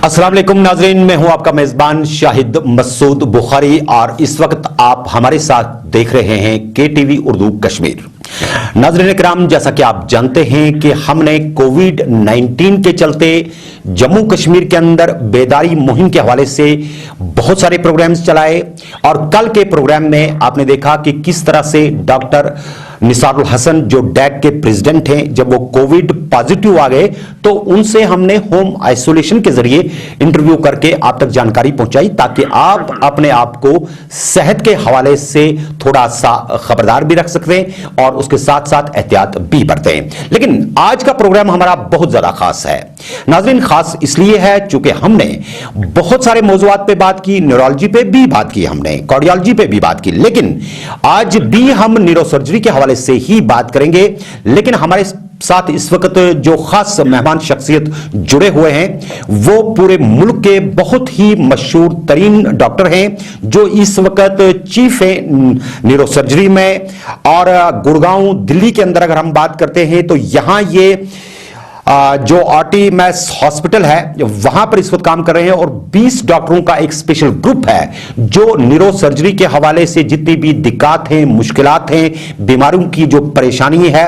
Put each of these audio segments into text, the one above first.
अस्सलाम वालेकुम नाजरीन, मैं हूं आपका मेजबान शाहिद मसूद बुखारी और इस वक्त आप हमारे साथ देख रहे हैं KTV उर्दू कश्मीर। नाजरीन किराम, जैसा कि आप जानते हैं कि हमने कोविड-19 के चलते जम्मू कश्मीर के अंदर बेदारी मुहिम के हवाले से बहुत सारे प्रोग्राम्स चलाए और कल के प्रोग्राम में आपने देखा कि किस तरह से डॉक्टर निसारुल हसन जो डैक के प्रेसिडेंट हैं, जब वो कोविड पॉजिटिव आ गए तो उनसे हमने होम आइसोलेशन के जरिए इंटरव्यू करके आप तक जानकारी पहुंचाई ताकि आप अपने आप को सेहत के हवाले से थोड़ा सा खबरदार भी रख सकें और उसके साथ साथ एहतियात भी बरतें। लेकिन आज का प्रोग्राम हमारा बहुत ज्यादा खास है नाजरीन। खास इसलिए है चूंकि हमने बहुत सारे मौजूआत पे बात की, न्यूरोलॉजी पे भी बात की, हमने कार्डियोलॉजी पे भी बात की, लेकिन आज भी हम न्यूरोसर्जरी के हवाले से ही बात करेंगे। लेकिन हमारे साथ इस वक्त जो खास मेहमान शख्सियत जुड़े हुए हैं वो पूरे मुल्क के बहुत ही मशहूर तरीन डॉक्टर हैं जो इस वक्त चीफ है न्यूरोसर्जरी में। और गुड़गांव दिल्ली के अंदर अगर हम बात करते हैं तो यहां ये जो आर्टीमैस हॉस्पिटल है वहां पर इस वक्त काम कर रहे हैं और 20 डॉक्टरों का एक स्पेशल ग्रुप है जो न्यूरोसर्जरी के हवाले से जितनी भी दिक्कत हैं, मुश्किलात हैं, बीमारियों की जो परेशानी है,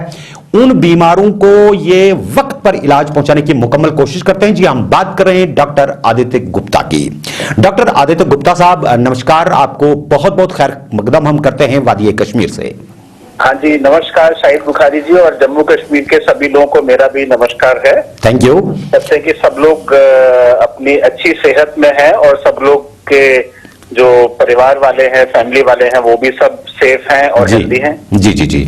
उन बीमारों को ये वक्त पर इलाज पहुंचाने की मुकम्मल कोशिश करते हैं। जी, हम बात कर रहे हैं डॉक्टर आदित्य गुप्ता की। डॉक्टर आदित्य गुप्ता साहब नमस्कार, आपको बहुत बहुत खैर मकदम हम करते हैं वादी कश्मीर से। हाँ जी, नमस्कार शाहिद बुखारी जी, और जम्मू कश्मीर के सभी लोगों को मेरा भी नमस्कार है। Thank you. सबसे कि सब लोग अपनी अच्छी सेहत में हैं और सब लोग के जो परिवार वाले हैं, फैमिली वाले हैं, वो भी सब सेफ हैं और हेल्दी हैं। जी जी जी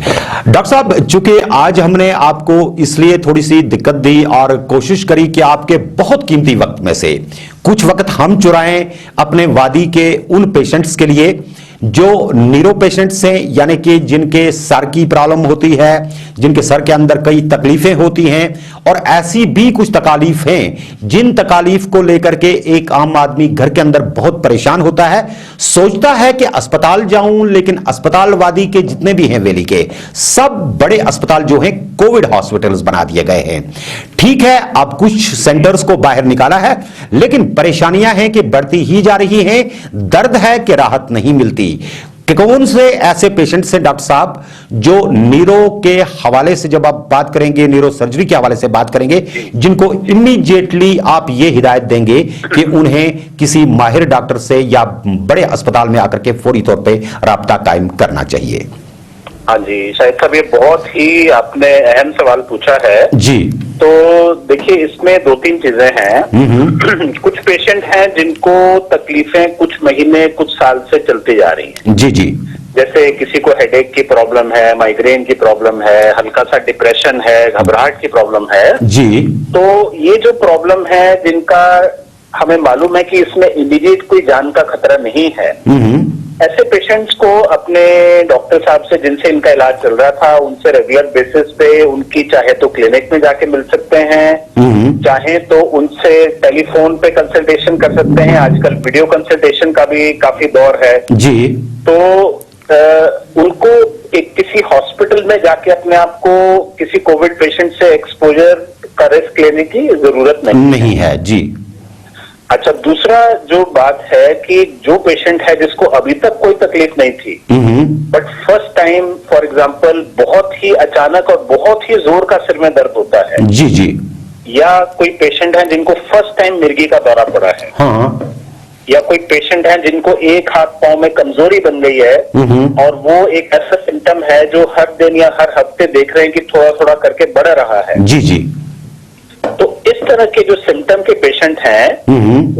डॉक्टर साहब, चूंकि आज हमने आपको इसलिए थोड़ी सी दिक्कत दी और कोशिश करी कि आपके बहुत कीमती वक्त में से कुछ वक्त हम चुराएं अपने वादी के उन पेशेंट्स के लिए जो न्यूरो पेशेंट्स हैं, यानी कि जिनके सर की प्रॉब्लम होती है, जिनके सर के अंदर कई तकलीफें होती हैं और ऐसी भी कुछ तकालीफ हैं जिन तकालीफ को लेकर के एक आम आदमी घर के अंदर बहुत परेशान होता है, सोचता है कि अस्पताल जाऊं, लेकिन अस्पताल वादी के जितने भी हैं वैली के सब बड़े अस्पताल जो हैं कोविड हॉस्पिटल्स बना दिए गए हैं। ठीक है, अब कुछ सेंटर्स को बाहर निकाला है, लेकिन परेशानियां हैं कि बढ़ती ही जा रही हैं, दर्द है कि राहत नहीं मिलती। कि कौन से ऐसे पेशेंट्स हैं डॉक्टर साहब जो न्यूरो के हवाले से, जब आप बात करेंगे न्यूरो सर्जरी के हवाले से बात करेंगे, जिनको इमीडिएटली आप ये हिदायत देंगे कि उन्हें किसी माहिर डॉक्टर से या बड़े अस्पताल में आकर के फौरी तौर पे राब्ता कायम करना चाहिए? हाँ जी शाहिद साहब, ये बहुत ही आपने अहम सवाल पूछा है जी। तो देखिए, इसमें दो तीन चीजें हैं। कुछ पेशेंट हैं जिनको तकलीफें कुछ महीने कुछ साल से चलती जा रही हैं। जी जी। जैसे किसी को हेडेक की प्रॉब्लम है, माइग्रेन की प्रॉब्लम है, हल्का सा डिप्रेशन है, घबराहट की प्रॉब्लम है जी। तो ये जो प्रॉब्लम है जिनका हमें मालूम है कि इसमें इमीडिएट कोई जान का खतरा नहीं है, ऐसे पेशेंट्स को अपने डॉक्टर साहब से जिनसे इनका इलाज चल रहा था उनसे रेगुलर बेसिस पे उनकी चाहे तो क्लिनिक में जाके मिल सकते हैं, चाहे तो उनसे टेलीफोन पे कंसल्टेशन कर सकते हैं। आजकल वीडियो कंसल्टेशन का भी काफी दौर है जी। तो उनको एक किसी हॉस्पिटल में जाके अपने आप को किसी कोविड पेशेंट से एक्सपोजर का रिस्क लेने की जरूरत नहीं है जी। अच्छा, दूसरा जो बात है कि जो पेशेंट है जिसको अभी तक कोई तकलीफ नहीं थी, but first time for example बहुत ही अचानक और बहुत ही जोर का सिर में दर्द होता है जी जी, या कोई पेशेंट है जिनको फर्स्ट टाइम मिर्गी का दौरा पड़ा है, हाँ, या कोई पेशेंट है जिनको एक हाथ पांव में कमजोरी बन गई है और वो एक ऐसा सिम्टम है जो हर दिन या हर हफ्ते देख रहे हैं कि थोड़ा थोड़ा करके बढ़ रहा है जी जी। तो इस तरह के जो सिम्टम के पेशेंट हैं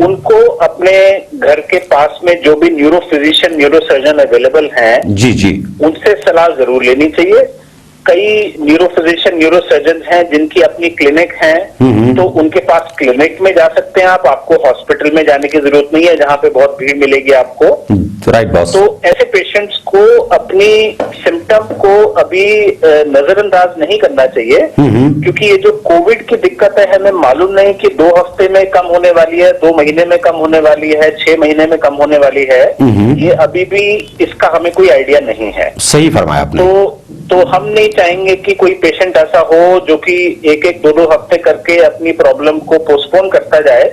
उनको अपने घर के पास में जो भी neuro physician, neuro surgeon available हैं जी जी, उनसे सलाह जरूर लेनी चाहिए। कई न्यूरो फिजिशियन, न्यूरो सर्जन हैं जिनकी अपनी क्लिनिक है, तो उनके पास क्लिनिक में जा सकते हैं आप, आपको हॉस्पिटल में जाने की जरूरत नहीं है जहां पे बहुत भीड़ मिलेगी आपको। Right boss. तो ऐसे पेशेंट्स को अपनी सिम्टम को अभी नजरअंदाज नहीं करना चाहिए, क्योंकि ये जो कोविड की दिक्कत है हमें मालूम नहीं कि 2 हफ्ते में कम होने वाली है, 2 महीने में कम होने वाली है, 6 महीने में कम होने वाली है, ये अभी भी इसका हमें कोई आइडिया नहीं है। सही फरमाया आपने। तो हम नहीं चाहेंगे कि कोई पेशेंट ऐसा हो जो कि एक एक दो हफ्ते करके अपनी प्रॉब्लम को पोस्टपोन करता जाए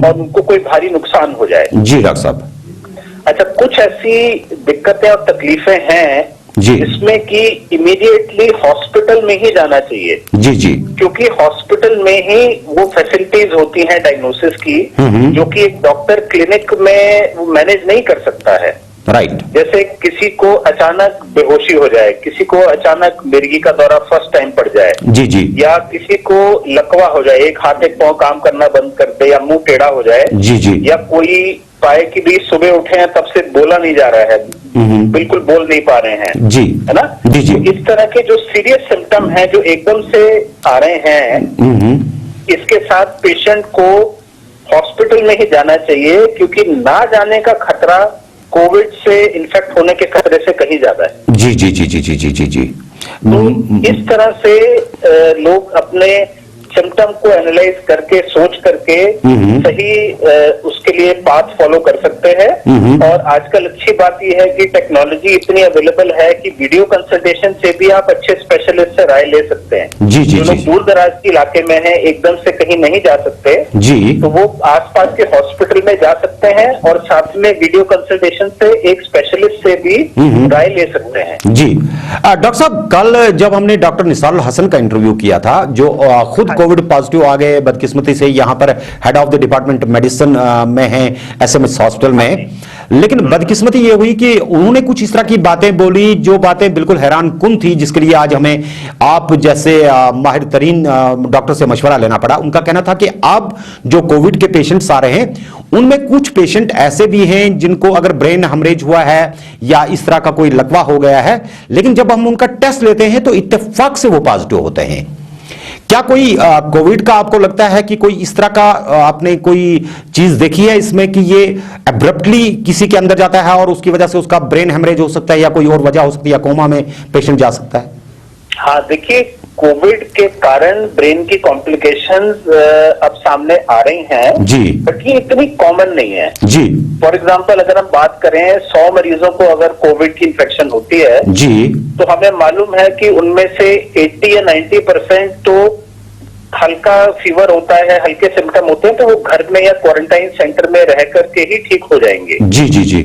और उनको कोई भारी नुकसान हो जाए। जी डॉक्टर साहब। अच्छा, कुछ ऐसी दिक्कतें और तकलीफें हैं जी, इसमें कि इमीडिएटली हॉस्पिटल में ही जाना चाहिए। जी जी, क्योंकि हॉस्पिटल में ही वो फैसिलिटीज होती हैं डायग्नोसिस की, जो कि एक डॉक्टर क्लिनिक में वो मैनेज नहीं कर सकता है। राइट। जैसे किसी को अचानक बेहोशी हो जाए, किसी को अचानक मिर्गी का दौरा फर्स्ट टाइम पड़ जाए, जी जी, या किसी को लकवा हो जाए, एक हाथ एक पांव काम करना बंद कर दे, या मुंह टेढ़ा हो जाए, जी जी, या कोई पाए कि भी सुबह उठे हैं तब से बोला नहीं जा रहा है, बिल्कुल बोल नहीं पा रहे हैं, जी, है ना? जी जी, तो इस तरह के जो सीरियस सिम्टम हैं जो एकदम से आ रहे हैं, इसके साथ पेशेंट को हॉस्पिटल में ही जाना चाहिए, क्योंकि ना जाने का खतरा कोविड से इन्फेक्ट होने के खतरे से कहीं ज्यादा है। जी जी जी जी जी जी जी जी। तो इस तरह से लोग अपने सिम्टम को एनालाइज करके सोच करके सही उसके लिए पाथ फॉलो कर सकते हैं। और आजकल अच्छी बात यह है कि टेक्नोलॉजी इतनी अवेलेबल है कि वीडियो कंसल्टेशन से भी आप अच्छे स्पेशलिस्ट से राय ले सकते हैं। जी जी, जो लोग दूर दराज के इलाके में हैं, एकदम से कहीं नहीं जा सकते, जी, तो वो आसपास के हॉस्पिटल में जा सकते हैं और साथ में वीडियो कंसल्टेशन से एक स्पेशलिस्ट से भी राय ले सकते हैं। जी डॉक्टर साहब, कल जब हमने डॉक्टर निसारुल हसन का इंटरव्यू किया था, जो खुद कोविड पॉजिटिव आ गए, बदकिस्मती से यहाँ पर head of the department medicine में हैं एसएमएस हॉस्पिटल में, लेकिन बदकिस्मती ये हुई कि उन्होंने कुछ इस तरह की बातें बोली जो बातें बिल्कुल हैरान कुन थी, जिसके लिए आज हमें आप जैसे माहिर तरीन डॉक्टर से मशवरा लेना पड़ा। उनका कहना था कि अब जो कोविड के पेशेंट्स आ रहे हैं उनमें कुछ पेशेंट ऐसे भी हैं जिनको अगर ब्रेन हेमरेज हुआ है या इस तरह का कोई लकवा हो गया है, लेकिन जब हम उनका टेस्ट लेते हैं तो इत्तेफाक से वो पॉजिटिव होते हैं। क्या कोई कोविड का आपको लगता है कि कोई इस तरह का आपने कोई चीज देखी है इसमें कि ये एब्रप्टली किसी के अंदर जाता है और उसकी वजह से उसका ब्रेन हेमरेज हो सकता है या कोई और वजह हो सकती है या कोमा में पेशेंट जा सकता है? हाँ, देखिए, कोविड के कारण ब्रेन की कॉम्प्लिकेशंस अब सामने आ रही हैं जी, बट ये इतनी कॉमन नहीं है जी। फॉर एग्जांपल अगर हम बात करें 100 मरीजों को अगर कोविड की इन्फेक्शन होती है जी, तो हमें मालूम है कि उनमें से 80 या 90% तो हल्का फीवर होता है, हल्के सिम्टम होते हैं, तो वो घर में या क्वारंटाइन सेंटर में रह करके ही ठीक हो जाएंगे। जी जी जी।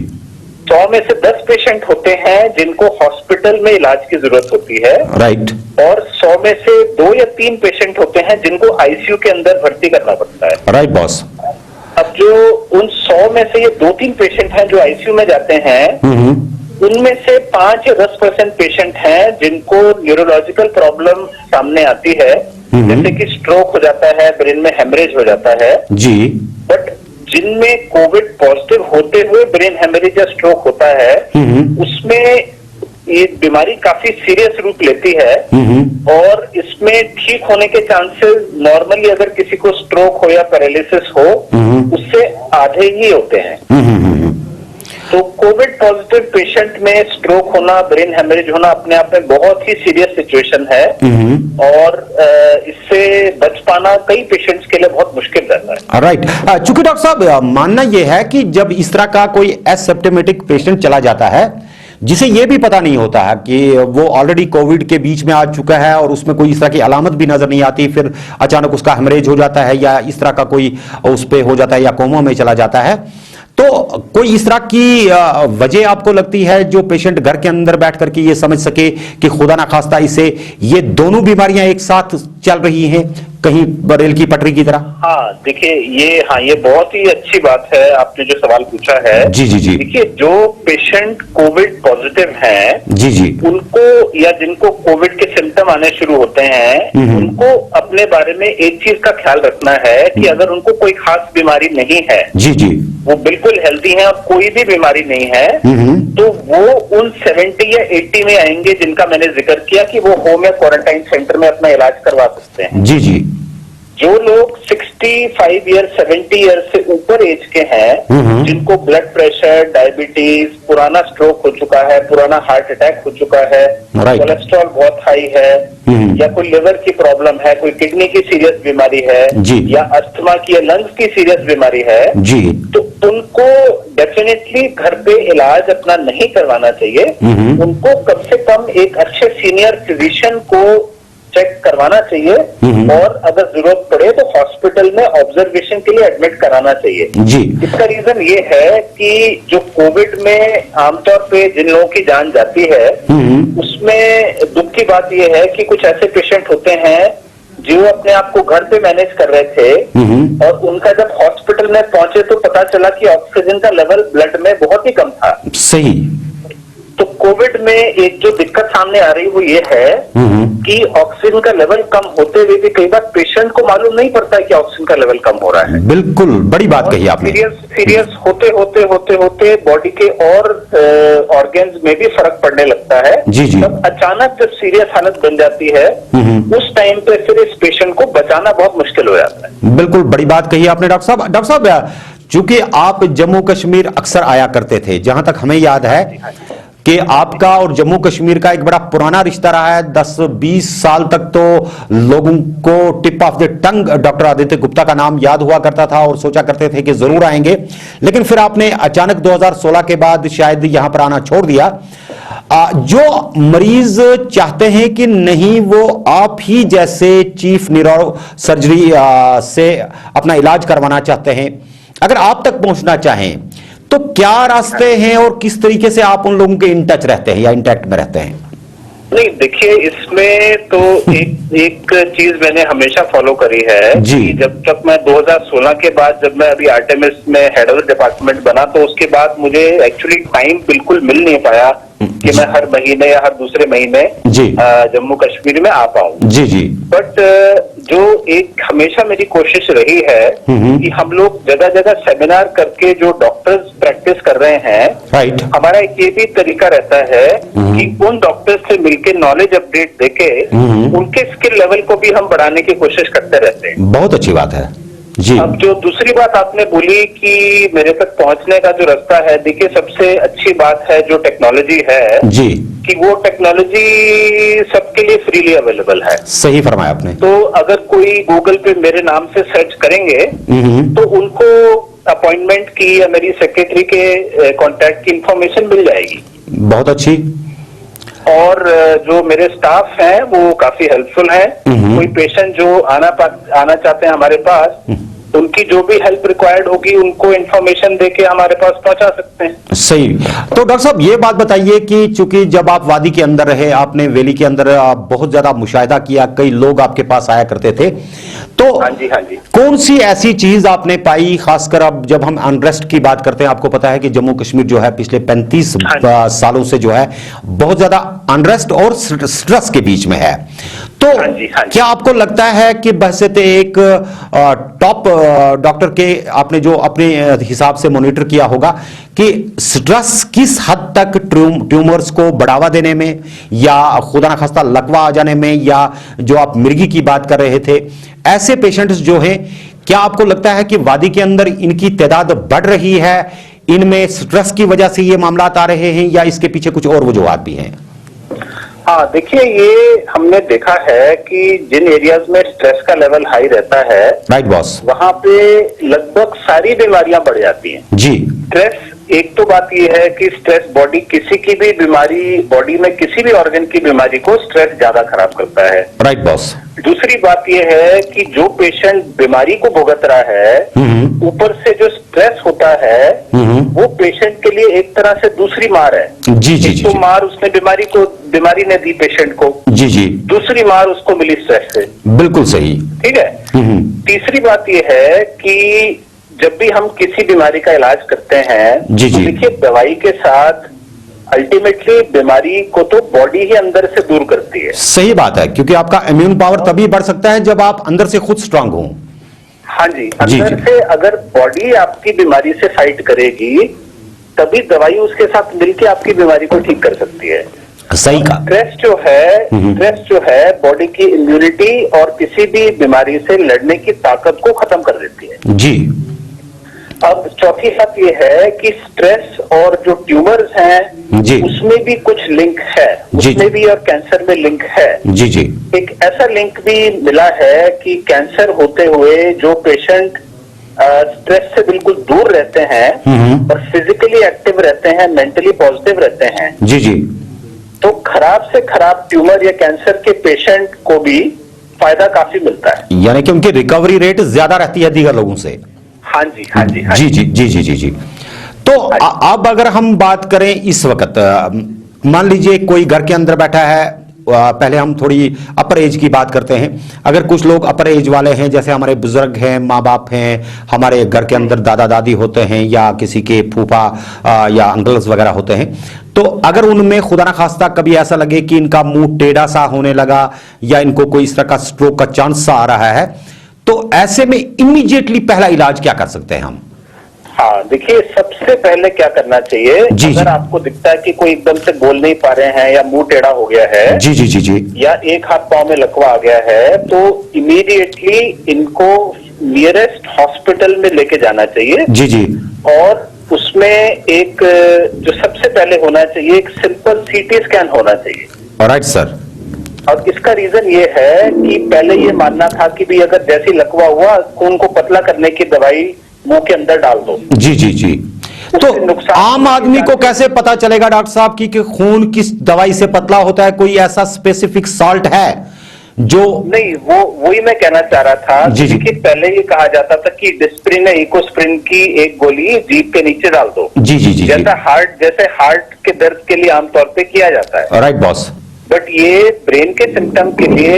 100 में से 10 पेशेंट होते हैं जिनको हॉस्पिटल में इलाज की जरूरत होती है, राइट। और 100 में से 2 या 3 पेशेंट होते हैं जिनको आईसीयू के अंदर भर्ती करना पड़ता है। Right boss. अब जो उन 100 में से ये 2-3 पेशेंट हैं जो आईसीयू में जाते हैं, उनमें से 5 या 10% पेशेंट हैं जिनको न्यूरोलॉजिकल प्रॉब्लम सामने आती है, जैसे कि स्ट्रोक हो जाता है, ब्रेन में हेमरेज हो जाता है जी। बट जिनमें कोविड पॉजिटिव होते हुए ब्रेन हेमरेज या स्ट्रोक होता है, उसमें ये बीमारी काफी सीरियस रूप लेती है और इसमें ठीक होने के चांसेस नॉर्मली अगर किसी को स्ट्रोक हो या पैरालिसिस हो उससे आधे ही होते हैं। तो कोविड पॉजिटिव पेशेंट में स्ट्रोक होना, ब्रेन हेमरेज होना अपने आप में बहुत ही सीरियस सिचुएशन है और इससे बच पाना कई पेशेंट्स के लिए बहुत मुश्किल रहता है। राइट। चूंकि डॉक्टर साहब मानना यह है कि जब इस तरह का कोई एसिम्प्टोमेटिक पेशेंट चला जाता है जिसे यह भी पता नहीं होता है कि वो ऑलरेडी कोविड के बीच में आ चुका है और उसमें कोई इस तरह की अलामत भी नजर नहीं आती, फिर अचानक उसका हेमरेज हो जाता है या इस तरह का कोई उस पे हो जाता है या कोमा में चला जाता है, तो कोई इस तरह की वजह आपको लगती है जो पेशेंट घर के अंदर बैठ करके ये समझ सके कि खुदा ना खास्ता इसे ये दोनों बीमारियां एक साथ चल रही हैं कहीं रेल की पटरी की तरह? हाँ, देखिए, ये बहुत ही अच्छी बात है आपने जो सवाल पूछा है। जी जी जी। देखिए, जो पेशेंट कोविड पॉजिटिव हैं, जी जी, उनको या जिनको कोविड के सिम्टम आने शुरू होते हैं, उनको अपने बारे में एक चीज का ख्याल रखना है कि अगर उनको कोई खास बीमारी नहीं है, जी जी, वो बिल्कुल हेल्दी हैं और कोई भी बीमारी नहीं है, तो वो उन 70 या 80 में आएंगे जिनका मैंने जिक्र किया कि वो होम या क्वारंटाइन सेंटर में अपना इलाज करवा सकते हैं। जी जी। जो लोग 65 ईयर 70 ईयर से ऊपर एज के हैं, जिनको ब्लड प्रेशर, डायबिटीज, पुराना स्ट्रोक हो चुका है, पुराना हार्ट अटैक हो चुका है, कोलेस्ट्रॉल बहुत हाई है, या कोई लिवर की प्रॉब्लम है, कोई किडनी की सीरियस बीमारी है, या अस्थमा की या लंग्स की सीरियस बीमारी है, जी, तो उनको डेफिनेटली घर पे इलाज अपना नहीं करवाना चाहिए। उनको कम से कम एक अच्छे सीनियर फिजिशियन को चेक करवाना चाहिए और अगर जरूरत पड़े तो हॉस्पिटल में ऑब्जर्वेशन के लिए एडमिट कराना चाहिए जी। इसका रीजन ये है कि जो कोविड में आमतौर पे जिन लोगों की जान जाती है उसमें दुख की बात ये है कि कुछ ऐसे पेशेंट होते हैं जो अपने आप को घर पे मैनेज कर रहे थे और उनका जब हॉस्पिटल में पहुंचे तो पता चला कि ऑक्सीजन का लेवल ब्लड में बहुत ही कम था। सही। तो कोविड में एक जो दिक्कत सामने आ रही वो ये है कि ऑक्सीजन का लेवल कम होते हुए भी कई बार पेशेंट को मालूम नहीं पड़ता है कि ऑक्सीजन का लेवल कम हो रहा है। बिल्कुल बड़ी बात कही आपने। सीरियस होते बॉडी के और ऑर्गन्स में भी फर्क पड़ने लगता है। जी जी। तब अचानक जब सीरियस हालत बन जाती है उस टाइम पे फिर इस पेशेंट को बचाना बहुत मुश्किल हो जाता है। बिल्कुल बड़ी बात कही आपने डॉक्टर साहब। डॉक्टर साहब, चूंकि आप जम्मू कश्मीर अक्सर आया करते थे, जहां तक हमें याद है कि आपका और जम्मू कश्मीर का एक बड़ा पुराना रिश्ता रहा है। 10-20 साल तक तो लोगों को tip of the tongue doctor Aditya Gupta का नाम याद हुआ करता था और सोचा करते थे कि जरूर आएंगे, लेकिन फिर आपने अचानक 2016 के बाद शायद यहां पर आना छोड़ दिया। जो मरीज चाहते हैं कि नहीं वो आप ही जैसे चीफ न्यूरो सर्जरी से अपना इलाज करवाना चाहते हैं, अगर आप तक पहुंचना चाहें तो क्या रास्ते हैं और किस तरीके से आप उन लोगों के इन टच रहते हैं या इंटैक्ट में रहते हैं? नहीं, देखिए इसमें तो एक चीज मैंने हमेशा फॉलो करी है जी। जब तक मैं 2016 के बाद जब मैं अभी आर्टेमिस में हेड ऑफ द डिपार्टमेंट बना तो उसके बाद मुझे एक्चुअली टाइम बिल्कुल मिल नहीं पाया कि मैं हर महीने या हर दूसरे महीने जम्मू कश्मीर में आ पाऊं। जी जी। बट जो एक हमेशा मेरी कोशिश रही है कि हम लोग जगह जगह सेमिनार करके जो डॉक्टर्स प्रैक्टिस कर रहे हैं, राइट, हमारा एक ये भी तरीका रहता है कि उन डॉक्टर्स से मिलकर नॉलेज अपडेट देके उनके स्किल लेवल को भी हम बढ़ाने की कोशिश करते रहते हैं। बहुत अच्छी बात है जी। अब जो दूसरी बात आपने बोली कि मेरे तक पहुंचने का जो रास्ता है, देखिए सबसे अच्छी बात है जो टेक्नोलॉजी है जी, कि वो टेक्नोलॉजी सबके लिए फ्रीली अवेलेबल है। सही फरमाया आपने। तो अगर कोई गूगल पे मेरे नाम से सर्च करेंगे तो उनको अपॉइंटमेंट की या मेरी सेक्रेटरी के कांटेक्ट की इंफॉर्मेशन मिल जाएगी। बहुत अच्छी। और जो मेरे स्टाफ हैं वो काफी हेल्पफुल हैं। कोई पेशेंट जो आना चाहते हैं हमारे पास, उनकी जो भी हेल्प रिक्वायर्ड होगी उनको इन्फॉर्मेशन देके हमारे पास पहुंचा सकते हैं। सही। तो डॉक्टर साहब ये बात बताइए कि चूंकि जब आप वादी के अंदर रहे, आपने वैली के अंदर बहुत ज्यादा मुशाहिदा किया, कई लोग आपके पास आया करते थे, तो हाँ जी कौन सी ऐसी चीज आपने पाई, खासकर अब जब हम अनरेस्ट की बात करते हैं, आपको पता है कि जम्मू कश्मीर जो है पिछले 35 सालों से जो है बहुत ज्यादा अनरेस्ट और स्ट्रेस के बीच में है, तो क्या आपको लगता है कि बहसत एक टॉप डॉक्टर के आपने जो अपने हिसाब से मॉनिटर किया होगा कि स्ट्रेस किस हद तक ट्यूमर्स को बढ़ावा देने में या खुदा न खास्ता लकवा आ जाने में, या जो आप मिर्गी की बात कर रहे थे, ऐसे पेशेंट्स जो हैं, क्या आपको लगता है कि वादी के अंदर इनकी तादाद बढ़ रही है, इनमें स्ट्रेस की वजह से ये मामला आ रहे हैं, या इसके पीछे कुछ और वजूहात भी हैं? हाँ, देखिए ये हमने देखा है कि जिन एरियाज में स्ट्रेस का लेवल हाई रहता है, राइट बॉस, वहां पे लगभग सारी बीमारियां बढ़ जाती हैं जी। स्ट्रेस, एक तो बात ये है कि स्ट्रेस बॉडी किसी की भी बीमारी, बॉडी में किसी भी ऑर्गन की बीमारी को स्ट्रेस ज्यादा खराब करता है। Right boss. दूसरी बात यह है कि जो पेशेंट बीमारी को भुगत रहा है, ऊपर से जो स्ट्रेस होता है वो पेशेंट के लिए एक तरह से दूसरी मार है। जी जी जी। तो मार उसने बीमारी ने दी पेशेंट को, जी जी, दूसरी मार उसको मिली स्ट्रेस से। बिल्कुल सही, ठीक है। तीसरी बात यह है कि जब भी हम किसी बीमारी का इलाज करते हैं, जी जी, तो देखिए दवाई के साथ अल्टीमेटली बीमारी को तो बॉडी ही अंदर से दूर करती है। सही बात है, क्योंकि आपका इम्यून पावर तभी बढ़ सकता है जब आप अंदर से खुद स्ट्रांग हो। हाँ जी, अंदर से अगर बॉडी आपकी बीमारी से फाइट करेगी तभी दवाई उसके साथ मिलकर आपकी बीमारी को ठीक कर सकती है। सही का। स्ट्रेस जो है बॉडी की इम्यूनिटी और किसी भी बीमारी से लड़ने की ताकत को खत्म कर देती है। जी। अब चौथी बात यह है कि स्ट्रेस और जो ट्यूमर्स हैं, जी, उसमें भी कुछ लिंक है, उसमें भी और कैंसर में लिंक है। जी जी। एक ऐसा लिंक भी मिला है कि कैंसर होते हुए जो पेशेंट स्ट्रेस से बिल्कुल दूर रहते हैं और फिजिकली एक्टिव रहते हैं, मेंटली पॉजिटिव रहते हैं, जी जी, तो खराब से खराब ट्यूमर या कैंसर के पेशेंट को भी फायदा काफी मिलता है। यानी कि उनकी रिकवरी रेट ज्यादा रहती है दीगर लोगों से। हाँ जी, हाँ जी, हाँ जी जी जी जी जी जी। तो अब अगर हम बात करें इस वक्त, मान लीजिए कोई घर के अंदर बैठा है, पहले हम थोड़ी अपर एज की बात करते हैं। अगर कुछ लोग अपर एज वाले हैं, जैसे हमारे बुजुर्ग हैं, माँ बाप हैं, हमारे घर के अंदर दादा दादी होते हैं, या किसी के फूफा या अंकल्स वगैरह होते हैं, तो अगर उनमें खुदा ना खास्ता कभी ऐसा लगे कि इनका मुंह टेढ़ा सा होने लगा या इनको कोई इस तरह का स्ट्रोक का चांस सा आ रहा है, तो ऐसे में इमीडिएटली पहला इलाज क्या कर सकते हैं हम? हाँ, देखिए, सबसे पहले क्या करना चाहिए, अगर आपको दिखता है कि कोई एकदम से बोल नहीं पा रहे हैं या मुंह टेढ़ा हो गया है, जी जी जी जी, या एक हाथ पांव में लकवा आ गया है, तो इमीडिएटली इनको नियरेस्ट हॉस्पिटल में लेके जाना चाहिए। जी जी, और उसमें एक जो सबसे पहले होना चाहिए, एक सिंपल सीटी स्कैन होना चाहिए। Alright sir. और इसका रीजन ये है कि पहले ये मानना था कि भी अगर जैसी लकवा हुआ, खून को पतला करने की दवाई मुंह के अंदर डाल दो। जी जी जी। तो आम आदमी को कैसे पता चलेगा डॉक्टर साहब कि खून किस दवाई से पतला होता है? कोई ऐसा स्पेसिफिक सॉल्ट है जो? नहीं, वही मैं कहना चाह रहा था। जी जी, कि पहले ये कहा जाता था कि डिस्प्रिन या इकोस्प्रिन की एक गोली जीभ के नीचे डाल दो। जी जी जी, जैसे हार्ट के दर्द के लिए आमतौर पे किया जाता है। Right boss. बट ये ब्रेन के सिम्टम के लिए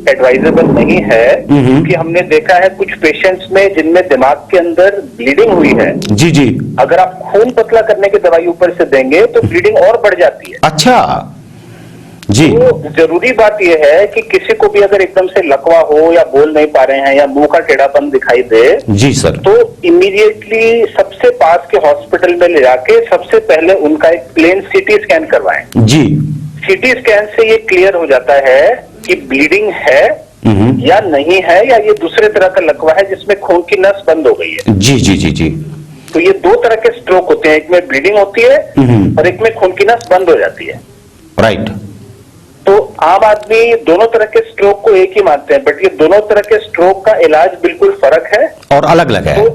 एडवाइजेबल नहीं है, क्योंकि हमने देखा है कुछ पेशेंट्स में जिनमें दिमाग के अंदर ब्लीडिंग हुई है। जी जी, अगर आप खून पतला करने की दवाई ऊपर से देंगे तो ब्लीडिंग और बढ़ जाती है। अच्छा जी। तो जरूरी बात यह है कि किसी को भी अगर एकदम से लकवा हो या बोल नहीं पा रहे हैं या मुंह का टेढ़ापन दिखाई दे, जी सर, तो इमीडिएटली सबसे पास के हॉस्पिटल में ले जाके सबसे पहले उनका एक प्लेन सीटी स्कैन करवाएं। जी, सीटी स्कैन से ये क्लियर हो जाता है कि ब्लीडिंग है या नहीं है, या ये दूसरे तरह का लकवा है जिसमें खून की नस बंद हो गई है। जी जी जी जी। तो ये दो तरह के स्ट्रोक होते हैं, एक में ब्लीडिंग होती है और एक में खून की नस बंद हो जाती है। राइट। तो आम आदमी दोनों तरह के स्ट्रोक को एक ही मानते हैं, बट ये दोनों तरह के स्ट्रोक का इलाज बिल्कुल फर्क है और अलग अलग है।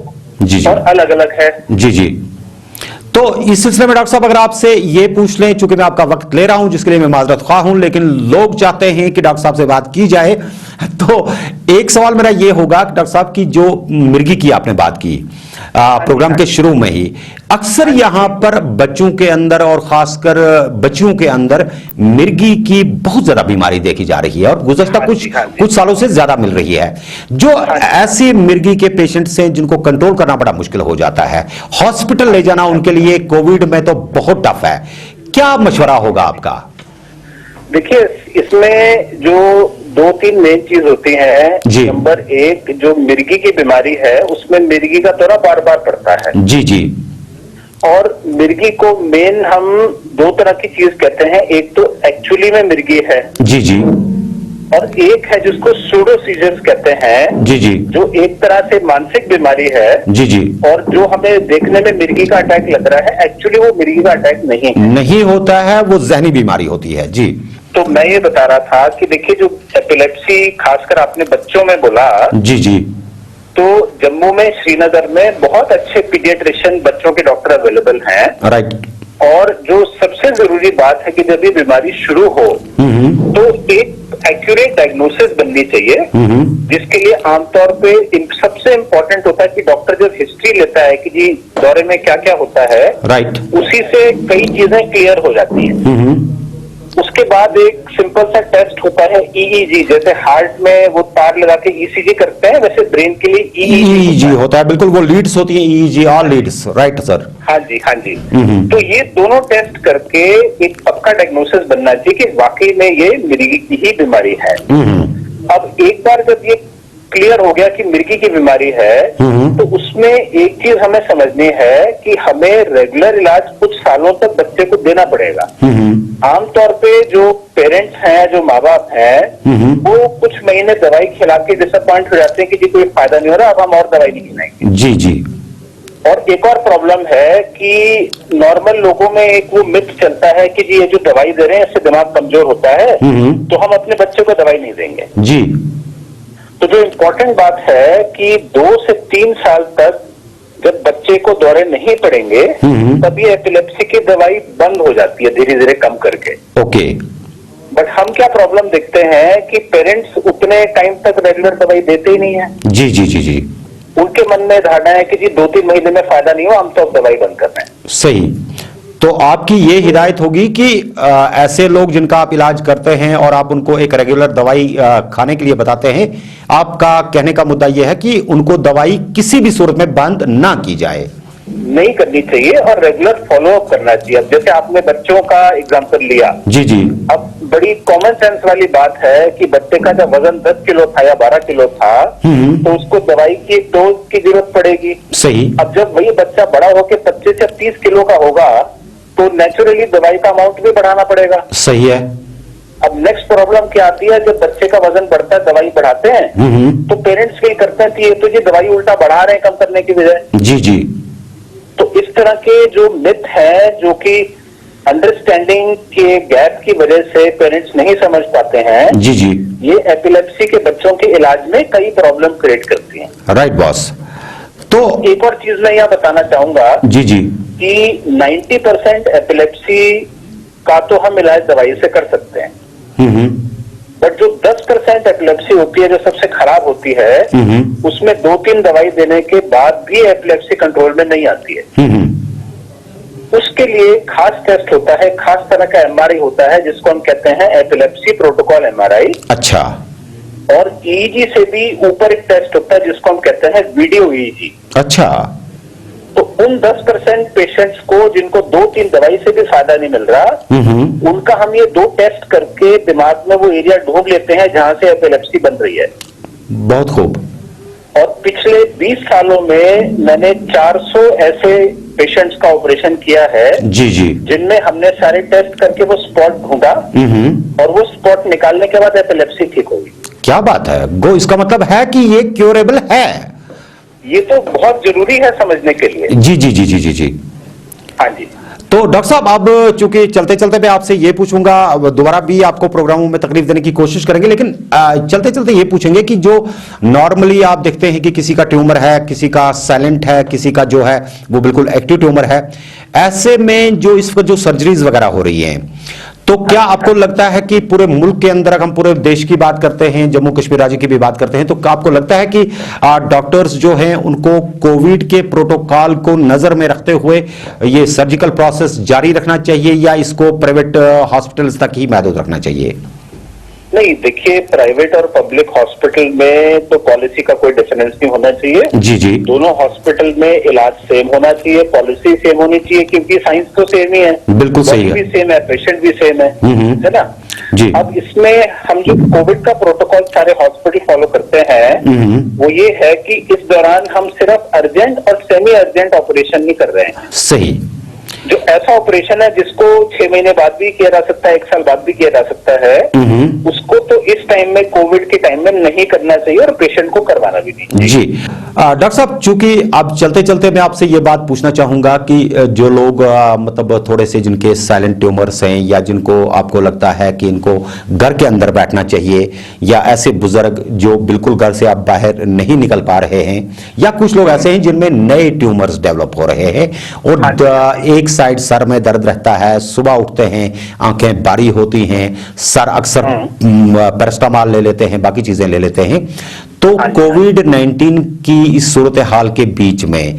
जी जी, और अलग अलग है। जी जी। तो इस सिलसिले में डॉक्टर साहब अगर आपसे ये पूछ लें, चूंकि मैं आपका वक्त ले रहा हूं जिसके लिए मैं माजरत ख्वाह हूं, लेकिन लोग चाहते हैं कि डॉक्टर साहब से बात की जाए, तो एक सवाल मेरा ये होगा कि डॉक्टर साहब की जो मिर्गी की आपने बात की प्रोग्राम के शुरू में ही, अक्सर यहां पर बच्चों के अंदर और खासकर बच्चियों के अंदर मिर्गी की बहुत ज्यादा बीमारी देखी जा रही है और गुज़श्ता कुछ सालों से ज्यादा मिल रही है। जो ऐसी मिर्गी के पेशेंट्स हैं जिनको कंट्रोल करना बड़ा मुश्किल हो जाता है, हॉस्पिटल ले जाना उनके लिए कोविड में तो बहुत टफ है, क्या मशवरा होगा आपका? देखिए, इसमें जो दो तीन मेन चीज होती है। नंबर एक, जो मिर्गी की बीमारी है उसमें मिर्गी का दौरा बार बार पड़ता है। जी जी। और मिर्गी को मेन हम दो तरह की चीज कहते हैं, एक तो एक्चुअली में मिर्गी है। जी जी। और एक है जिसको सूडो सीजर्स कहते हैं। जी जी। जो एक तरह से मानसिक बीमारी है। जी जी। और जो हमें देखने में मिर्गी का अटैक लग रहा है, एक्चुअली वो मिर्गी का अटैक नहीं होता है, वो जहनी बीमारी होती है। जी। तो मैं ये बता रहा था कि देखिए, जो एपिलेप्सी खासकर आपने बच्चों में बोला। जी जी। तो जम्मू में, श्रीनगर में बहुत अच्छे पीडियाट्रिशियन बच्चों के डॉक्टर अवेलेबल हैं। राइट। और जो सबसे जरूरी बात है कि जब ये बीमारी शुरू हो तो एक एक्यूरेट डायग्नोसिस बननी चाहिए, जिसके लिए आमतौर पे सबसे इंपॉर्टेंट होता है कि डॉक्टर जब हिस्ट्री लेता है कि जी दौरे में क्या क्या होता है, राइट, उसी से कई चीजें क्लियर हो जाती हैं। उसके बाद एक सिंपल सा टेस्ट होता है ईईजी, जैसे हार्ट में वो तार लगा के ईसीजी करते हैं, वैसे ब्रेन के लिए ईईजी होता है। बिल्कुल, वो लीड्स होती हैं, EEG, all leads. Right sir. हाँ जी, हाँ जी। तो ये दोनों टेस्ट करके एक पक्का डायग्नोसिस बनना चाहिए कि वाकई में ये मिर्गी की ही बीमारी है। अब एक बार जब ये क्लियर हो गया कि मिर्गी की बीमारी है, तो उसमें एक चीज हमें समझनी है कि हमें रेगुलर इलाज कुछ सालों तक बच्चे को देना पड़ेगा। आमतौर पे जो पेरेंट्स हैं, जो माँ बाप हैं, वो कुछ महीने दवाई खिला के डिसअपॉइंट हो जाते हैं कि जी कोई फायदा नहीं हो रहा, अब हम और दवाई नहीं खिलाएंगे। जी जी। और एक और प्रॉब्लम है कि नॉर्मल लोगों में एक वो मिथ चलता है कि जी ये जो दवाई दे रहे हैं इससे दिमाग कमजोर होता है, तो हम अपने बच्चे को दवाई नहीं देंगे। जी। तो जो इम्पोर्टेंट बात है कि 2 से 3 साल तक जब बच्चे को दौरे नहीं पड़ेंगे तब ये एपिलेप्सी की दवाई बंद हो जाती है धीरे धीरे कम करके। ओके। बट हम क्या प्रॉब्लम देखते हैं कि पेरेंट्स उतने टाइम तक रेगुलर दवाई देते ही नहीं है। जी जी जी जी। उनके मन में धारणा है कि जी 2-3 महीने में फायदा नहीं हो, हम तो अब दवाई बंद कर रहे हैं। सही। तो आपकी ये हिदायत होगी कि ऐसे लोग जिनका आप इलाज करते हैं और आप उनको एक रेगुलर दवाई खाने के लिए बताते हैं, आपका कहने का मुद्दा यह है कि उनको दवाई किसी भी सूरत में बंद ना की जाए, नहीं करनी चाहिए और रेगुलर फॉलोअप करना चाहिए। अब जैसे आपने बच्चों का एग्जांपल लिया, जी जी, अब बड़ी कॉमन सेंस वाली बात है कि बच्चे का जब वजन 10 किलो था या 12 किलो था तो उसको दवाई की एक डोज की जरूरत पड़ेगी। सही। अब जब वही बच्चा बड़ा होकर 25 या 30 किलो का होगा तो नेचुरली दवाई का अमाउंट भी बढ़ाना पड़ेगा। सही है। अब नेक्स्ट प्रॉब्लम क्या आती है, जब बच्चे का वजन बढ़ता है दवाई बढ़ाते हैं तो पेरेंट्स फील करते हैं कि ये तो ये दवाई उल्टा बढ़ा रहे हैं कम करने की बजाय। जी जी। तो इस तरह के जो मिथ है, जो कि अंडरस्टैंडिंग के गैप की वजह से पेरेंट्स नहीं समझ पाते हैं, जी जी, ये एपिलेप्सी के बच्चों के इलाज में कई प्रॉब्लम क्रिएट करती हैं। Right boss. तो एक और चीज मैं यहाँ बताना चाहूंगा, जी जी, कि 90% एपिलेप्सी का तो हम इलाज दवाई से कर सकते हैं, बट जो 10% एपिलेप्सी होती है जो सबसे खराब होती है, उसमें 2-3 दवाई देने के बाद भी एपिलेप्सी कंट्रोल में नहीं आती है। उसके लिए खास टेस्ट होता है, खास तरह का एमआरआई होता है जिसको हम कहते हैं एपिलेप्सी प्रोटोकॉल एमआरआई। अच्छा। और ईईजी से भी ऊपर एक टेस्ट होता है जिसको हम कहते हैं वीडियो ईईजी। अच्छा। तो उन 10% पेशेंट्स को जिनको 2-3 दवाई से भी फायदा नहीं मिल रहा, उनका हम ये 2 टेस्ट करके दिमाग में वो एरिया ढूंढ लेते हैं जहां से एपिलेप्सी बन रही है। बहुत खूब। और पिछले 20 सालों में मैंने 400 ऐसे पेशेंट्स का ऑपरेशन किया है, जी जी, जिनमें हमने सारे टेस्ट करके वो स्पॉट ढूंढा और वो स्पॉट निकालने के बाद एपिलेप्सी ठीक होगी। क्या बात है गो, इसका मतलब है कि ये क्योरेबल है। ये तो बहुत जरूरी है समझने के लिए। जी जी जी जी जी जी। हाँ जी। तो डॉक्टर साहब, अब चूंकि चलते चलते मैं आपसे ये पूछूंगा, दोबारा भी आपको प्रोग्रामों में तकलीफ देने की कोशिश करेंगे, लेकिन चलते चलते ये पूछेंगे कि जो नॉर्मली आप देखते हैं कि किसी का ट्यूमर है, किसी का साइलेंट है, किसी का जो है वो बिल्कुल एक्टिव ट्यूमर है, ऐसे में जो इस वक्त जो सर्जरीज वगैरह हो रही हैं, तो क्या आपको लगता है कि पूरे मुल्क के अंदर, हम पूरे देश की बात करते हैं, जम्मू कश्मीर राज्य की भी बात करते हैं, तो क्या आपको लगता है कि डॉक्टर्स जो हैं उनको कोविड के प्रोटोकॉल को नजर में रखते हुए ये सर्जिकल प्रोसेस जारी रखना चाहिए या इसको प्राइवेट हॉस्पिटल्स तक ही महदूद रखना चाहिए? नहीं, देखिए, प्राइवेट और पब्लिक हॉस्पिटल में तो पॉलिसी का कोई डिफरेंस नहीं होना चाहिए। जी जी। दोनों हॉस्पिटल में इलाज सेम होना चाहिए, पॉलिसी सेम होनी चाहिए, क्योंकि साइंस तो सेम ही है। बिल्कुल सही है। भी सेम है, पेशेंट भी सेम है ना जी। अब इसमें हम जो कोविड का प्रोटोकॉल सारे हॉस्पिटल फॉलो करते हैं, वो ये है कि इस दौरान हम सिर्फ अर्जेंट और सेमी अर्जेंट ऑपरेशन नहीं कर रहे हैं। सही। जो ऐसा ऑपरेशन है जिसको 6 महीने बाद भी किया जा सकता है, 1 साल बाद भी किया जा सकता है, उसको तो इस टाइम में, कोविड के टाइम में नहीं करना चाहिए और पेशेंट को करवाना भी नहीं। जी डॉक्टर साहब, चूंकि अब चलते चलते मैं आपसे ये बात पूछना चाहूंगा कि जो लोग मतलब थोड़े से जिनके साइलेंट ट्यूमर्स हैं, या जिनको आपको लगता है कि इनको घर के अंदर बैठना चाहिए, या ऐसे बुजुर्ग जो बिल्कुल घर से आप बाहर नहीं निकल पा रहे हैं, या कुछ लोग ऐसे हैं जिनमें नए ट्यूमर्स डेवलप हो रहे हैं और एक साइड सर में दर्द रहता है, सुबह उठते हैं आंखें भारी होती हैं, सर अक्सर पैरास्टामॉल ले लेते हैं, बाकी चीजें ले लेते हैं, तो कोविड-19 की इस सूरत हाल के बीच में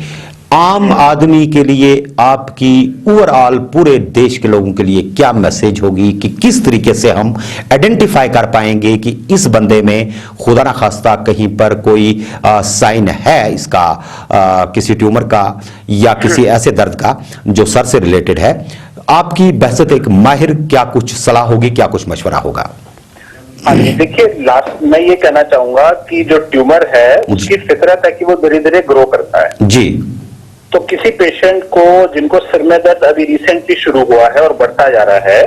आम आदमी के लिए आपकी ओवरऑल पूरे देश के लोगों के लिए क्या मैसेज होगी कि किस तरीके से हम आइडेंटिफाई कर पाएंगे कि इस बंदे में खुदा ना खास्ता कहीं पर कोई साइन है इसका, किसी ट्यूमर का या किसी ऐसे दर्द का जो सर से रिलेटेड है? आपकी बहसत एक माहिर, क्या कुछ सलाह होगी, क्या कुछ मशवरा होगा? हाँ जी, देखिए, लास्ट मैं ये कहना चाहूंगा कि जो ट्यूमर है उसकी फितरत है कि वो धीरे धीरे ग्रो करता है। जी। तो किसी पेशेंट को जिनको सिर में दर्द अभी रिसेंटली शुरू हुआ है और बढ़ता जा रहा है,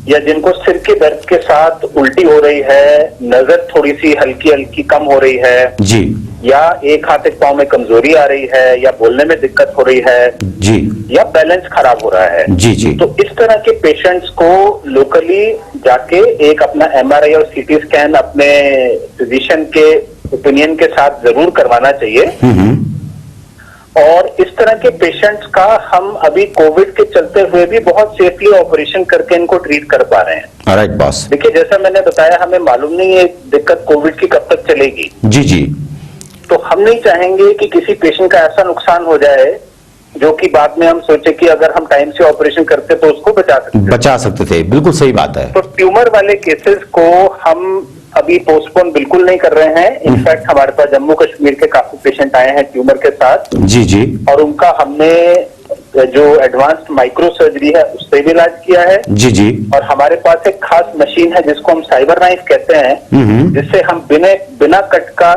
या जिनको सिर के दर्द के साथ उल्टी हो रही है, नजर थोड़ी सी हल्की हल्की कम हो रही है जी, या एक हाथ एक पांव में कमजोरी आ रही है, या बोलने में दिक्कत हो रही है जी, या बैलेंस खराब हो रहा है जी जी, तो इस तरह के पेशेंट्स को लोकली जाके एक अपना एमआरआई और सीटी स्कैन अपने फिजिशियन के ओपिनियन के साथ जरूर करवाना चाहिए। और इस तरह के पेशेंट्स का हम अभी कोविड के चलते हुए भी बहुत सेफली ऑपरेशन करके इनको ट्रीट कर पा रहे हैं। Right boss. देखिए, जैसा मैंने बताया, हमें मालूम नहीं है दिक्कत कोविड की कब तक चलेगी। जी जी। तो हम नहीं चाहेंगे कि किसी पेशेंट का ऐसा नुकसान हो जाए जो कि बाद में हम सोचे कि अगर हम टाइम से ऑपरेशन करते तो उसको बचा सकते थे। बिल्कुल सही बात है। तो ट्यूमर वाले केसेस को हम अभी पोस्टपोन बिल्कुल नहीं कर रहे हैं। इनफैक्ट हमारे पास जम्मू कश्मीर के काफी पेशेंट आए हैं ट्यूमर के साथ। जी जी। और उनका हमने जो एडवांस्ड माइक्रो सर्जरी है उससे भी इलाज किया है। जी जी। और हमारे पास एक खास मशीन है जिसको हम साइबर नाइफ कहते हैं, जिससे हम बिना कट का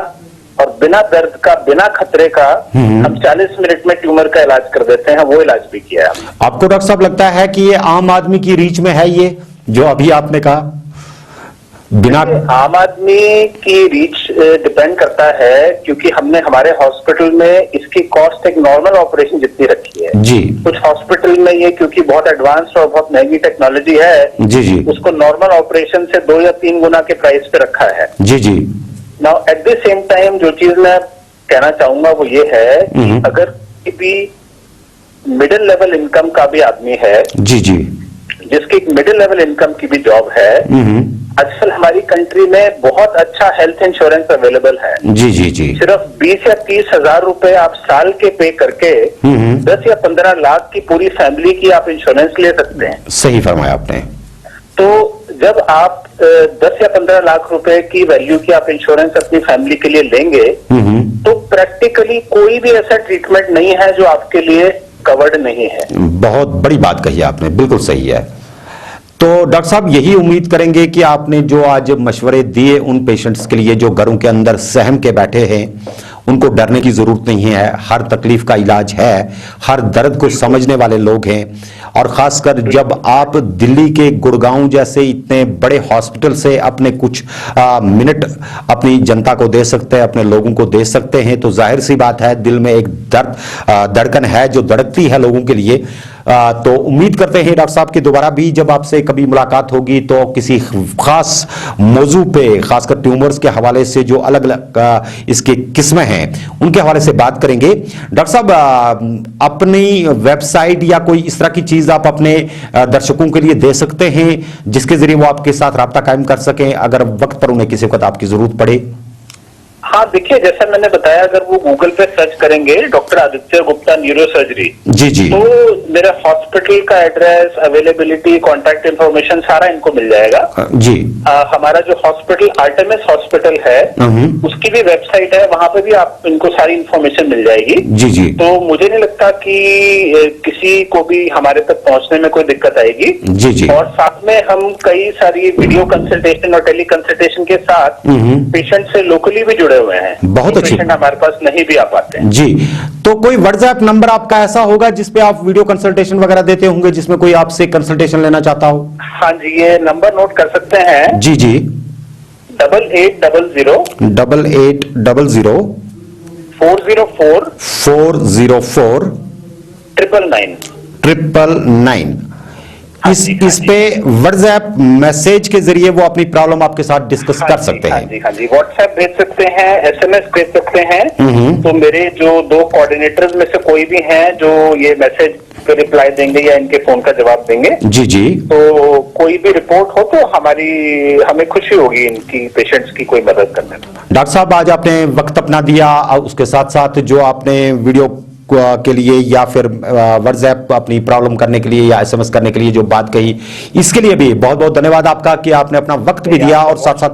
और बिना दर्द का, बिना खतरे का हम 40 मिनट में ट्यूमर का इलाज कर देते हैं। वो इलाज भी किया है। आपको डॉक्टर साहब लगता है कि ये आम आदमी की रीच में है, ये जो अभी आपने कहा? बिना आम आदमी की रीच डिपेंड करता है, क्योंकि हमने हमारे हॉस्पिटल में इसकी कॉस्ट एक नॉर्मल ऑपरेशन जितनी रखी है। जी। कुछ हॉस्पिटल में ये क्योंकि बहुत एडवांस्ड और बहुत महंगी टेक्नोलॉजी है, जी जी, उसको नॉर्मल ऑपरेशन से 2 या 3 गुना के प्राइस पे रखा है। जी जी। Now at the same time जो चीज मैं कहना चाहूंगा वो ये है कि अगर भी मिडिल लेवल इनकम का भी आदमी है, जी जी, जिसकी मिडिल लेवल इनकम की भी जॉब है, आजकल हमारी कंट्री में बहुत अच्छा हेल्थ इंश्योरेंस अवेलेबल है। जी जी जी। सिर्फ 20 या 30 हजार रुपए आप साल के पे करके 10 या 15 लाख की पूरी फैमिली की आप इंश्योरेंस ले सकते हैं। सही फरमाया आपने। तो जब आप 10 या 15 लाख रुपए की वैल्यू की आप इंश्योरेंस अपनी फैमिली के लिए लेंगे, तो प्रैक्टिकली कोई भी ऐसा ट्रीटमेंट नहीं है जो आपके लिए कवर्ड नहीं है। बहुत बड़ी बात कही आपने, बिल्कुल सही है। तो डॉक्टर साहब यही उम्मीद करेंगे कि आपने जो आज मशवरे दिए उन पेशेंट्स के लिए जो घरों के अंदर सहम के बैठे हैं, उनको डरने की जरूरत नहीं है। हर तकलीफ का इलाज है, हर दर्द को समझने वाले लोग हैं। और खासकर जब आप दिल्ली के गुड़गांव जैसे इतने बड़े हॉस्पिटल से अपने कुछ मिनट अपनी जनता को दे सकते हैं, अपने लोगों को दे सकते हैं, तो जाहिर सी बात है दिल में एक धड़कन है जो धड़कती है लोगों के लिए। तो उम्मीद करते हैं डॉक्टर साहब की दोबारा भी जब आपसे कभी मुलाकात होगी तो किसी खास मौजू पे, खासकर ट्यूमर्स के हवाले से जो अलग अलग इसकी किस्में हैं उनके हवाले से बात करेंगे। डॉक्टर साहब अपनी वेबसाइट या कोई इस तरह की चीज आप अपने दर्शकों के लिए दे सकते हैं जिसके जरिए वो आपके साथ राब्ता कायम कर सकें अगर वक्त पर उन्हें किसी वक्त आपकी जरूरत पड़े? हाँ, देखिए, जैसा मैंने बताया, अगर वो गूगल पे सर्च करेंगे doctor Aditya Gupta neuro surgery, जी जी, तो मेरा हॉस्पिटल का एड्रेस, अवेलेबिलिटी, कॉन्टैक्ट इन्फॉर्मेशन सारा इनको मिल जाएगा। जी। हमारा जो हॉस्पिटल आर्टेमिस हॉस्पिटल है उसकी भी वेबसाइट है, वहां पे भी आप इनको सारी इन्फॉर्मेशन मिल जाएगी। जी जी। तो मुझे नहीं लगता कि किसी को भी हमारे तक पहुंचने में कोई दिक्कत आएगी। जी जी। और साथ में हम कई सारी वीडियो कंसल्टेशन और टेली कंसल्टेशन के साथ पेशेंट से लोकली भी जुड़े हुए हैं। बहुत अच्छे पेशेंट हमारे पास नहीं भी आ पाते हैं। जी। तो कोई व्हाट्सएप नंबर आपका ऐसा होगा जिसपे आप वीडियो कंसल्टेशन वगैरह देते होंगे, जिसमें कोई आपसे कंसल्टेशन लेना चाहता हो? हाँ जी, ये नंबर नोट कर सकते हैं। जी जी। 8800 404 999। इस पे व्हाट्सएप मैसेज के जरिए वो अपनी प्रॉब्लम आपके साथ डिस्कस कर सकते हैं। हाँ जी, व्हाट्सएप भेज सकते हैं, SMS भेज सकते हैं। तो मेरे जो 2 कोऑर्डिनेटर्स में से कोई भी हैं जो ये मैसेज पे रिप्लाई देंगे या इनके फोन का जवाब देंगे। जी जी। तो कोई भी रिपोर्ट हो तो हमें खुशी होगी इनकी पेशेंट्स की कोई मदद करने में। डॉक्टर साहब आज आपने वक्त अपना दिया, उसके साथ साथ जो आपने वीडियो के लिए या फिर व्हाट्सएप अपनी प्रॉब्लम करने के लिए या SMS करने के लिए जो बात कही, इसके लिए भी बहुत बहुत धन्यवाद आपका कि आपने अपना वक्त भी दिया और साथ साथ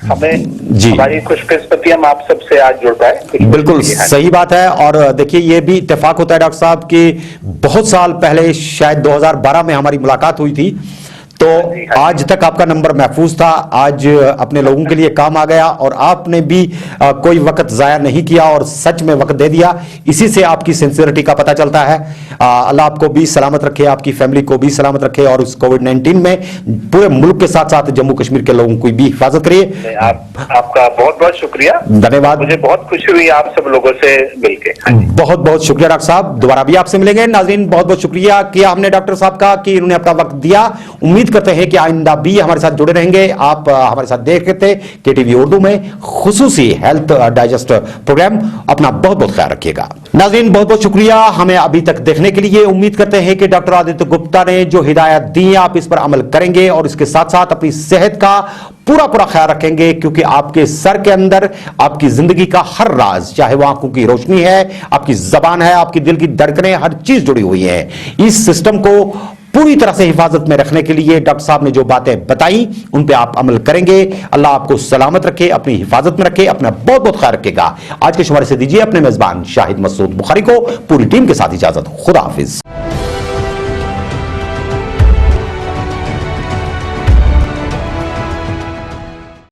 हमें जी हमारी खुशकिस्मती हम आप सबसे आज जुड़ पाए। बिल्कुल सही बात है। और देखिए ये भी इत्तेफाक होता है डॉक्टर साहब कि बहुत साल पहले शायद 2012 में हमारी मुलाकात हुई थी, तो आज तक आपका नंबर महफूज था, आज अपने लोगों के लिए काम आ गया और आपने भी कोई वक्त जाया नहीं किया और सच में वक्त दे दिया। इसी से आपकी सिंसियरिटी का पता चलता है। अल्लाह आपको भी सलामत रखे, आपकी फैमिली को भी सलामत रखे और उस कोविड-19 में पूरे मुल्क के साथ साथ जम्मू कश्मीर के लोगों की भी हिफाजत करिए। आपका बहुत बहुत शुक्रिया, धन्यवाद। मुझे बहुत खुशी हुई आप सब लोगों से मिलकर। बहुत बहुत शुक्रिया डॉक्टर साहब, दोबारा भी आपसे मिलेंगे। नाज़रीन बहुत बहुत शुक्रिया किया हमने डॉक्टर साहब का कि इन्होंने अपना वक्त दिया। उम्मीद करते हैं कि आइंदा भी हमारे साथ जुड़े रहेंगे। आप हमारे साथ देखते थे KTV उर्दू में खुसूसी हेल्थ डाइजेस्ट प्रोग्राम। अपना बहुत बहुत ख्याल रखिएगा। नाज़रीन, बहुत बहुत शुक्रिया हमें अभी तक देखने के लिए। उम्मीद करते हैं कि डॉक्टर आदित्य गुप्ता ने जो हिदायत दी आप इस पर अमल करेंगे और इसके साथ साथ अपनी सेहत का पूरा ख्याल रखेंगे, क्योंकि आपके सर के अंदर आपकी जिंदगी का हर राज, चाहे वो आंखों की रोशनी है, आपकी जबान है, आपकी दिल की धड़कनें, हर चीज जुड़ी हुई है। इस सिस्टम को पूरी तरह से हिफाजत में रखने के लिए डॉक्टर साहब ने जो बातें बताई उन पे आप अमल करेंगे। अल्लाह आपको सलामत रखे, अपनी हिफाजत में रखे, अपना बहुत बहुत ख्याल रखेगा। आज के शुमारे से दीजिए अपने मेजबान शाहिद मसूद बुखारी को पूरी टीम के साथ इजाजत। खुदा हाफिज।